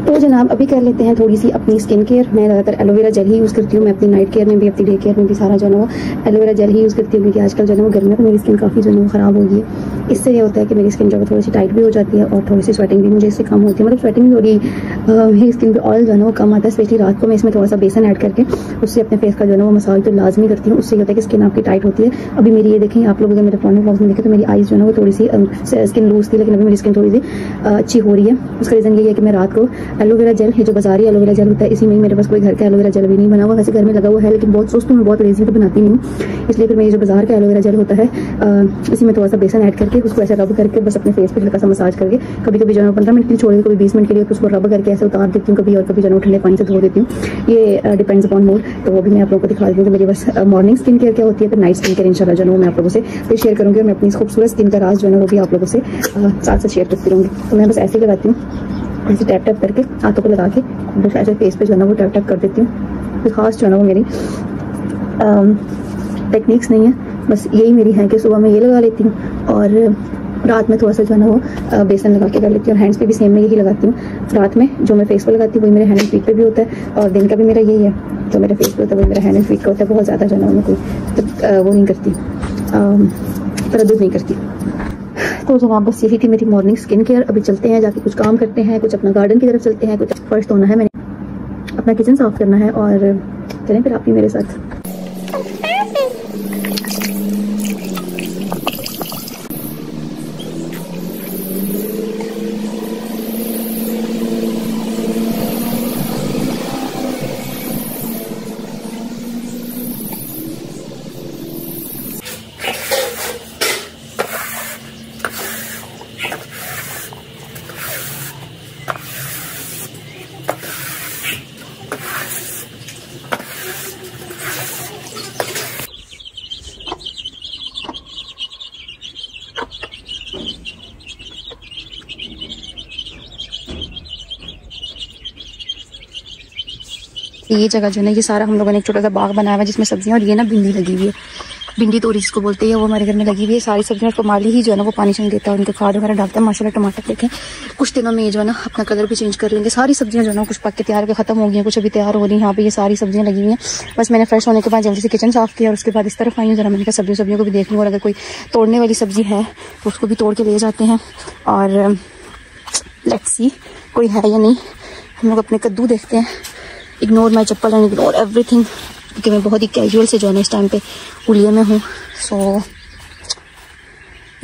तो जनाब अभी कर लेते हैं थोड़ी सी अपनी स्किन केयर। मैं ज़्यादातर एलोवेरा जेल ही यूज़ करती हूँ। मैं अपनी नाइट केयर में भी अपनी डे केयर में भी सारा जो है वो एलोवेरा जेल ही यूज़ करती हूँ, क्योंकि आजकल जो है वो गर्मी में तो मेरी स्किन काफ़ी जो है वो ख़राब हो गई है। इससे ये होता है कि मेरी स्किन जो है थोड़ी सी टाइट भी हो जाती है और थोड़ी सी स्वेटिंग भी मुझे इससे कम होती है। मतलब स्वेटिंग भी थोड़ी, मेरी स्किन पर ऑयल जो है वो कम आता है। स्पेशली रात को मैं इसमें थोड़ा सा बेसन ऐड करके उससे अपने फेस का जो है वो मसाज तो लाजमी करती हूँ। उससे होता है कि स्किन आपकी टाइट होती है। अभी मेरी ये देखें आप लोग अगर मेरे पुराने व्लॉग्स में देखें तो मेरी आईज जो है वो थोड़ी सी स्किन लूज थी, लेकिन अभी मेरी स्किन थोड़ी सी अच्छी हो रही है। उसका रीज़न ये है कि मैं रात को एलोवेरा जेल, ये जो बाजारी एलोवेरा जेल होता है, इसी में मेरे पास कोई घर का एलोवेरा जेल भी नहीं बना हुआ। वैसे घर में लगा हुआ है लेकिन बहुत सुस्त हूँ, मैं बहुत लेजी तो बनाती नहीं हूँ, इसलिए फिर मैं ये जो बाजार का एलोवेरा जेल होता है इसी में थोड़ा सा बेसन ऐड करके उसको ऐसे रब करके बस अपने फेस पे हल्का सा मसाज करके कभी कभी जो है 15 मिनट के लिए छोड़ देती हूँ, कभी 20 मिनट के लिए, उसको रब करके ऐसे उतार देती हूँ कभी, और कभी जो है ठंडे पानी से धो देती हूँ। ये डिपेंड्स अपॉन मूड। तो वो भी मैं आप लोगों को दिखा देती हूँ कि मेरी बस मॉर्निंग स्किन केयर क्या होती है, फिर नाइट स्किन केयर इंशाल्लाह जो है मैं आप लोगों से फिर शेयर करूँगी। और मैं अपनी खूबसूरत स्किन का राज जो है वो भी आप लोगों से साथ साथ शेयर करती रहूँगी। तो मैं बस ऐसे ही लगाती हूँ, ऐसे टैप टैप करके हाथों को लगा के बस ऐसे फेस पे जो है ना वो टैप टैप कर देती हूँ। तो खास जो है ना वो मेरी टेक्निक्स नहीं है, बस यही मेरी है कि सुबह मैं ये लगा लेती हूँ और रात में थोड़ा सा जो है ना वो बेसन लगा के कर लेती हूँ। और हैंड्स पे भी सेम मैं यही लगाती हूँ। रात में जो मैं फेस पे लगाती हूँ वही मेरे हैंड एंड फीट पे भी होता है, और दिन का भी मेरा यही है जो मेरे फेस पे होता है वही मेरा हैंड एंड फीट का होता है। बहुत ज़्यादा जो है ना मैं कोई वो नहीं करती, तरद्दुद नहीं करती। तो जनाब बस यही थी मेरी मॉर्निंग स्किन केयर। अभी चलते हैं, जाके कुछ काम करते हैं, कुछ अपना गार्डन की तरफ चलते हैं, कुछ फर्श धोना है, मैंने अपना किचन साफ करना है, और चलें फिर आप भी मेरे साथ। ये जगह जो है ना ये सारा हम लोगों ने एक छोटा सा बाग बनाया हुआ है जिसमें सब्जियां, और ये ना भिंडी लगी हुई है, भिंडी तोरी जिसको बोलते हैं, वो हमारे घर में लगी हुई है। सारी सब्जियां उसको माली ही जो है ना वो पानी शानी देता है, उनके खाद वगैरह डालता है। माशाल्लाह टमाटर देखें कुछ दिनों में ये जो है ना अपना कलर भी चेंज कर लेंगे। सारी सब्जियां जो है ना कुछ पक के तैयार के खत्म हो गई हैं, कुछ अभी तैयार हो रही हैं। यहाँ पे ये सारी सब्जियां लगी हुई हैं। बस मैंने फ्रेश होने के बाद जल्दी से किचन साफ किया और उसके बाद इस तरफ आई हूँ जरा, मैंने कहा सब्जियों को भी देख लूँ, और अगर कोई तोड़ने वाली सब्जी है तो उसको भी तोड़ के ले जाते हैं। और लेट्स सी कोई है या नहीं। हम लोग अपने कद्दू देखते हैं। Ignore my chappal and ignore everything, क्योंकि मैं बहुत ही कैजुअल से जो है ना इस टाइम पे उलिये में हूँ। सो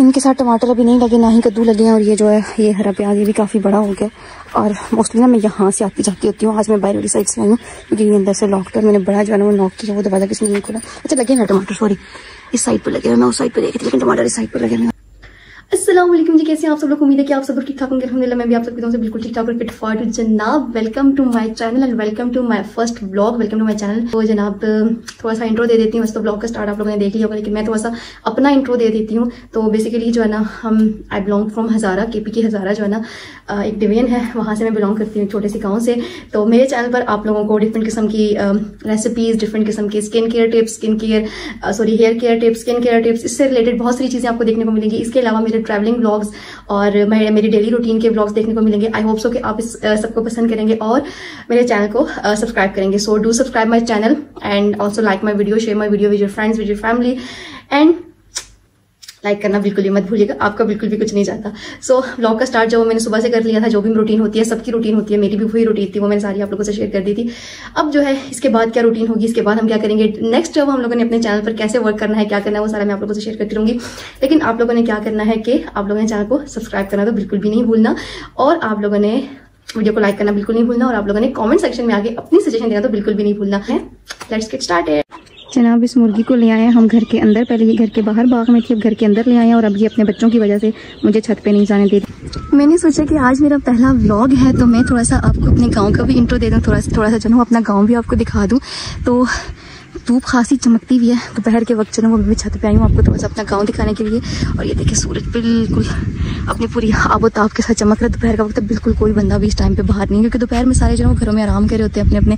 इनके साथ टमाटर अभी नहीं लगे, ना ही कद्दू लगे हैं। और ये जो है ये हरा प्याज ये भी काफ़ी बड़ा हो गया। और मोस्टली ना मैं यहाँ से आती जाती होती हूँ। आज मैं बाहर वाली साइड से आई हूँ क्योंकि ये अंदर से लॉक था, मैंने बड़ा जो है ना वो लॉक किया, वो दरवाजा किसी ने नहीं खोला। अच्छा लगे ना टमाटर, सॉरी इस साइड पर लगे हुए, मैं उस साइड पर देखी थी लेकिन टमाटर इस साइड पर लगे हुए। अस्सलाम वालेकुम जी, कैसे हैं आप सब लोग? उम्मीद है कि आप सब लोग ठीक ठाक होंगे। अल्हम्दुलिल्लाह मैं भी आप सबकी तरफ से बिल्कुल ठीक ठाक और फिट फॉर जनाब। Welcome to my channel and welcome to my first vlog, welcome to my channel. तो जनाब थोड़ा सा इंट्रो दे देती हूँ। वैसे तो व्लॉग का स्टार्ट आप लोगों ने देख लिया होगा, लेकिन मैं थोड़ा सा अपना इंट्रो दे देती हूँ। तो बेसिकली जो है ना I belong from Hazara, KP की हज़ारा जो है ना एक डिवीजन है, वहाँ से मैं बिलोंग करती हूँ, छोटे से गाँव से। तो मेरे चैनल पर आप लोगों को डिफरेंट किस्म की रेसिपीज़, डिफरेंट किस्म की skin care tips, hair care tips, skin care tips, इससे रिलेटेड बहुत सारी चीज़ें आपको देखने को मिलेंगी। इसके अलावा मेरे मेरे ट्रैवलिंग व्लॉग्स और मेरी डेली रूटीन के व्लॉग्स देखने को मिलेंगे। आई होप सो कि आप इस सबको पसंद करेंगे और मेरे चैनल को सब्सक्राइब करेंगे। So do subscribe my channel and also like my video, share my video with your friends, with your family and like करना बिल्कुल भी मत भूलिएगा, आपका बिल्कुल भी कुछ नहीं जाता। सो व्लॉग का स्टार्ट जो मैंने सुबह से कर लिया था, जो भी रूटीन होती है, सबकी रूटीन होती है, मेरी भी वही रूटीन थी, वो मैंने सारी आप लोगों से शेयर कर दी थी। अब जो है इसके बाद क्या रूटीन होगी, इसके बाद हम क्या करेंगे, नेक्स्ट जब हम लोगों ने अपने चैनल पर कैसे वर्क करना है, क्या करना है, वो सारा मैं आप लोगों से शेयर करती रहूंगी। लेकिन आप लोगों ने क्या करना है कि आप लोगों ने चैनल को सब्सक्राइब करना तो बिल्कुल भी नहीं भूलना, और आप लोगों ने वीडियो को लाइक करना बिल्कुल नहीं भूलना, और आप लोगों ने कमेंट सेक्शन में आके अपनी सजेशन देना तो बिल्कुल भी नहीं भूलना है। Let's get started. जनाब इस मुर्गी को ले आए हैं हम घर के अंदर, पहले ये घर के बाहर बाग में थी, अब घर के अंदर ले आए हैं, और अब ये अपने बच्चों की वजह से मुझे छत पे नहीं जाने दे रही। मैंने सोचा कि आज मेरा पहला व्लॉग है तो मैं थोड़ा सा आपको अपने गांव का भी इंट्रो दे दूँ, थोड़ा सा जो है अपना गांव भी आपको दिखा दूँ। तो धूप खासी चमकती हुई है, दोपहर के वक्त जो है वो मैं छत पे आई हूँ आपको थोड़ा सा अपना गांव दिखाने के लिए। और ये देखिए सूरज बिल्कुल अपनी पूरी आबोताब के साथ चमक रहा है। दोपहर का वक्त बिल्कुल कोई बंदा भी इस टाइम पे बाहर नहीं है, क्योंकि दोपहर में सारे जो है घरों में आराम कर रहे होते हैं, अपने अपने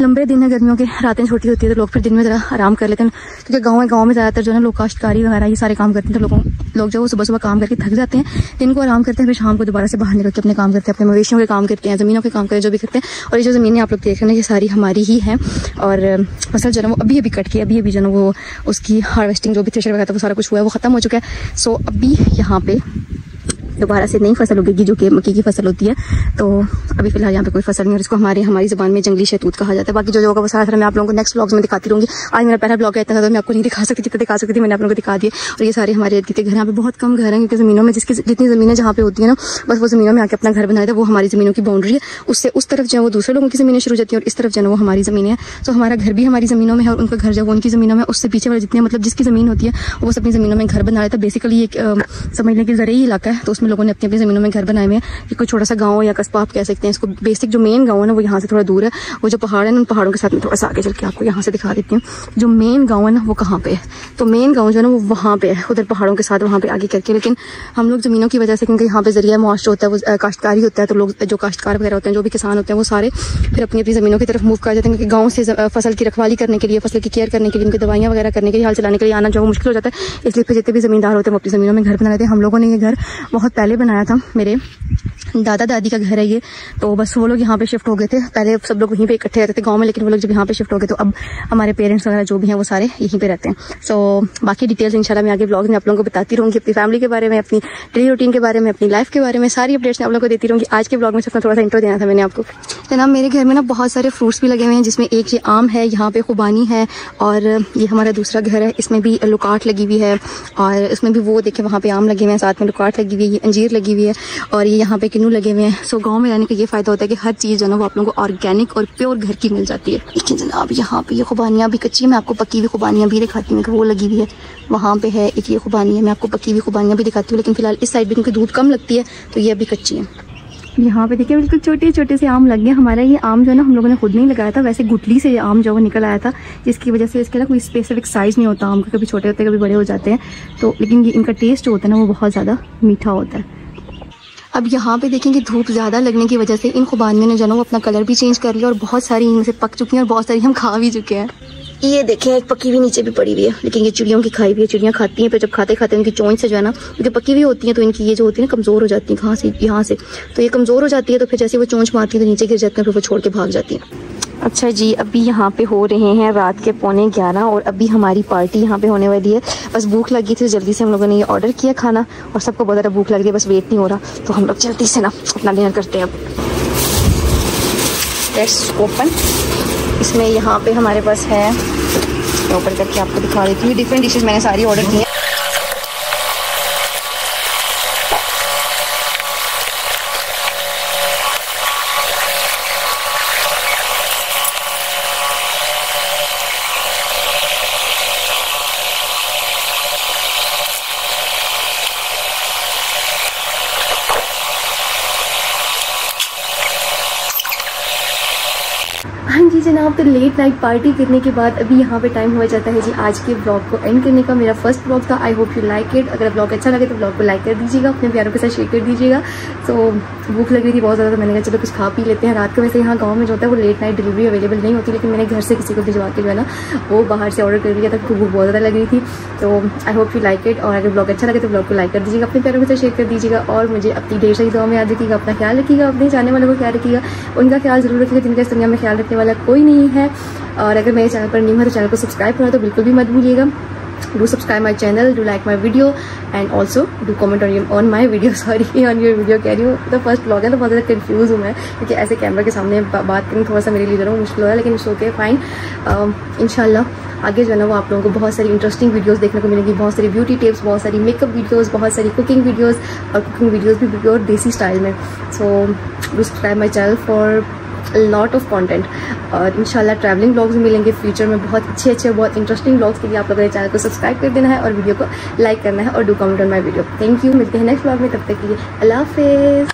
लंबे दिन है, गर्मियों के रातें छोटी होती है तो लोग फिर दिन में जरा आराम कर लेते हैं, क्योंकि गाँव में ज़्यादातर जो है लोग काश्तकारी वगैरह ये सारे काम करते हैं, तो लोग जो सुबह सुबह काम करके थक जाते हैं, दिन को आराम करते हैं, फिर शाम को दोबारा से बाहर निकल के अपने काम करते हैं, अपने मवेशियों के काम करते हैं, ज़मीनों के काम करते हैं, जो भी करते हैं। और ये जो ज़मीनें आप लोग देख रहे हैं ये सारी हमारी ही है, और फसल जो है वो अभी कट के अभी जो है वो उसकी हार्वेस्टिंग जो भी थ्रेशर वगैरह था वो सारा कुछ हुआ है, वो खत्म हो चुका है। सो अभी यहाँ पे दोबारा से नई फसल उगेगी जो कि मक्की की फसल होती है। तो अभी फिलहाल यहाँ पे कोई फसल नहीं है, और इसको हमारी ज़बान में जंगली शहतूत कहा जाता है। बाकी जो होगा वो सारा मैं आप लोगों को नेक्स्ट व्लॉग्स में दिखाती रहूंगी। आज मेरा पहला व्लॉग रहता था तो मैं आपको नहीं दिखा सकती, जितना दिखा सकती थी मैंने आप लोगों को दिखा दिया। और ये सारे हमारे इर्द गिर्द घर, यहाँ पे बहुत कम घर हैं, क्योंकि ज़मीनों में जितनी ज़मीनें जहाँ पे होती है ना, बस वो ज़मीनों में आके अपना घर बनाया था, वो हमारी ज़मीनों की बाउंड्री है। उससे उस तरफ जो है वो दूसरे लोगों की ज़मीनें शुरू होती है, और इस तरफ जो है वो हमारी ज़मीनें हैं। तो हमारा घर भी हमारी ज़मीनों में है, और उनका घर जो वो उनकी ज़मीनों में, उससे पीछे वाले जितने मतलब जिसकी ज़मीन होती है वो अपनी ज़मीनों में घर बना रहा था। बेसिकली एक समझ लें कि ज़रूरी इलाका है, तो उसमें लोगों ने अपनी अपनी ज़मीनों में घर बनाए हुए हैं। ये कोई छोटा सा गांव या कस्बा आप कह सकते हैं इसको। बेसिक जो मेन गांव है ना वो यहाँ से थोड़ा दूर है, वो जो पहाड़ है ना उन पहाड़ों के साथ में थोड़ा सा आगे चल के आपको यहाँ से दिखा देती हूँ जो मेन गांव है ना वो कहाँ पे है। तो मेन गांव जो है ना वो वहाँ पे है, उधर पहाड़ों के साथ वहाँ पे आगे करके। लेकिन हम लोग ज़मीनों की वजह से, क्योंकि यहाँ पे जरिया मुआशरा होता है वो काश्तकारी होता है, तो लोग जो काश्तकार वगैरह होते हैं, जो भी किसान होते हैं, वो सारे फिर अपनी अपनी ज़मीनों की तरफ मूव कर जाते हैं, क्योंकि गाँव से फसल की रखवाली करने के लिए, फसल की केयर करने के लिए, उनकी दवाइयाँ वगैरह करने के लिए, हाल चलाने के लिए आना जो मुश्किल हो जाता है। इसलिए फिर जितने भी ज़मींदार होते हैं वो अपनी ज़मीनों में घर बना लेते हैं। हम लोगों ने ये घर बहुत पहले बनाया था, मेरे दादा दादी का घर है ये। तो बस वो लोग यहाँ पे शिफ्ट हो गए थे, पहले सब लोग वहीं पे इकट्ठे रहते थे गांव में, लेकिन वो लोग जब यहाँ पे शिफ्ट हो गए तो अब हमारे पेरेंट्स वगैरह जो भी हैं वो सारे यहीं पे रहते हैं। सो बाकी डिटेल्स इंशाल्लाह मैं आगे व्लॉग में आप लोगों को बताती रहूँगी, अपनी फैमिली के बारे में, अपनी डेली रूटीन के बारे में, अपनी लाइफ के बारे में, सारी अपडेट्स मैं आप लोगों को देती रहूँगी। आज के व्लॉग में सिर्फ थोड़ा सा इंट्रो देना था मैंने आपको। जनाब मेरे घर में ना बहुत सारे फ्रूट्स भी लगे हुए हैं, जिसमें एक ये आम है, यहाँ पे खुबानी है, और ये हमारा दूसरा घर है, इसमें भी लुकाट लगी हुई है, और इसमें भी वो देखे वहाँ पे आम लगे हुए हैं, साथ में लुकाट लगी हुई है, अंजीर लगी हुई है, और ये यहाँ पे किन्नू लगे हुए हैं। सो गाँव में रहने का ये फ़ायदा होता है कि हर चीज़ जो है ना वो आप लोगों को ऑर्गेनिक और प्योर घर की मिल जाती है। लेकिन जनाब यहाँ पे ये खुबानियाँ भी कच्ची है, मैं आपको पकी हुई खुबानियाँ भी दिखाती हूँ कि वो लगी हुई है, वहाँ पे है एक ये खुबानी है, मैं आपको पकी हुई खुबानियाँ भी दिखाती हूँ। लेकिन फिलहाल इस साइड भी क्योंकि धूप कम लगती है तो ये अभी कच्ची है। यहाँ पे देखिए बिल्कुल छोटे छोटे से आम लग गए। हमारा ये आम जो है ना हम लोगों ने खुद नहीं लगाया था, वैसे गुठली से ये आम जो वो निकल आया था, जिसकी वजह से इसके ना कोई स्पेसिफिक साइज़ नहीं होता आम का, कभी छोटे होते हैं कभी बड़े हो जाते हैं। तो लेकिन ये इनका टेस्ट जो होता है ना वो बहुत ज़्यादा मीठा होता है। अब यहाँ पे देखेंगे धूप ज़्यादा लगने की वजह से इन खुबानियों ने जो है वो अपना कलर भी चेंज कर लिया, और बहुत सारी इनमें से पक चुकी हैं और बहुत सारी हम खा भी चुके हैं। ये देखें एक पकी हुई नीचे भी पड़ी हुई है, लेकिन ये चिड़ियों की खाई हुई है, चिड़ियाँ खाती हैं, फिर जब खाते खाते उनकी चोंच से जो है ना, क्योंकि पकी हुई होती हैं तो इनकी ये जो होती है ना कमज़ोर हो जाती है, कहाँ से यहाँ से, तो ये कमज़ोर हो जाती है, तो फिर जैसे वो चोंच मारती है तो नीचे गिर जाती है, फिर वो छोड़ के भाग जाती है। अच्छा जी, अभी यहाँ पे हो रहे हैं रात के 11:15 और अभी हमारी पार्टी यहाँ पे होने वाली है। बस भूख लगी थी, जल्दी से हम लोगों ने ये ऑर्डर किया खाना, और सबको बहुत ज़्यादा भूख लग रही है, बस वेट नहीं हो रहा, तो हम लोग जल्दी से ना अपना डिनर करते हैं। अब लेट्स ओपन। इसमें यहाँ पे हमारे पास है, ओपन करके आपको दिखा देती हूँ, डिफरेंट डिशेज मैंने सारी ऑर्डर की हैं। हाँ जी जनाब, तो लेट नाइट पार्टी करने के बाद अभी यहाँ पे टाइम हो जाता है जी आज के ब्लॉग को एंड करने का। मेरा फर्स्ट ब्लॉग था, I hope you like it. अगर ब्लॉग अच्छा लगे तो ब्लॉग को लाइक कर दीजिएगा, अपने प्यारों के साथ शेयर कर दीजिएगा। तो भूख लग रही थी बहुत ज़्यादा, तो मैंने कहा चलो कुछ खा पी लेते हैं रात को। वैसे यहाँ गाँव में जो होता है वो लेट नाइट डिलीवरी अवेलेबल नहीं होती, लेकिन मैंने घर से किसी को भिजवा के जो है ना वो बाहर से ऑर्डर कर लिया था, तो भूख बहुत ज़्यादा लग रही थी। तो I hope you like it, और अगर ब्लॉग अच्छा लगे तो ब्लॉग को लाइक कर दीजिएगा, अपने प्यारों के साथ शेयर कर दीजिएगा, और मुझे अपनी ढेर सारी दुआ में याद रखिएगा। अपना ख्याल रखिएगा, अपने जाने वालों का ख्याल रखिएगा, उनका ख्याल जरूर रखिएगा जिनका इस दुनिया में ख्याल रखने वाला कोई नहीं है। और अगर मेरे चैनल पर न्यू है तो चैनल को सब्सक्राइब करना तो बिल्कुल भी मत भूलिएगा। Do subscribe my channel, do like my video, and also do comment on my video, sorry on your video। कह रही हूँ तो फर्स्ट ब्लॉग है तो बहुत ज़्यादा कंफ्यूज हूँ मैं, क्योंकि ऐसे कैमरा के सामने बात करना थोड़ा सा मेरे लिए जो है मुश्किल हो रहा है, लेकिन इट्स ओके फाइन। इंशाल्लाह आगे जो है ना वो आप लोगों को बहुत सारी इंटरेस्टिंग वीडियोस देखने को मिलेंगी, बहुत सारी ब्यूटी टिप्स, बहुत सारी मेकअप वीडियोस, बहुत सारी कुकिंग वीडियोस, और कुकिंग वीडियोस भी प्योर देसी स्टाइल में। So do subscribe my channel for lot of content, और इंशाल्लाह ट्रैवलिंग ब्लॉग्स मिलेंगे फ्यूचर में, बहुत अच्छे बहुत इंटरेस्टिंग ब्लॉग्स के लिए आप लोगों ने चैनल को सब्सक्राइब कर देना है और वीडियो को लाइक करना है और do comment on my video. Thank you, मिलते हैं नेक्स्ट ब्लॉग में, तब तक के लिए अल्लाह हाफिज़।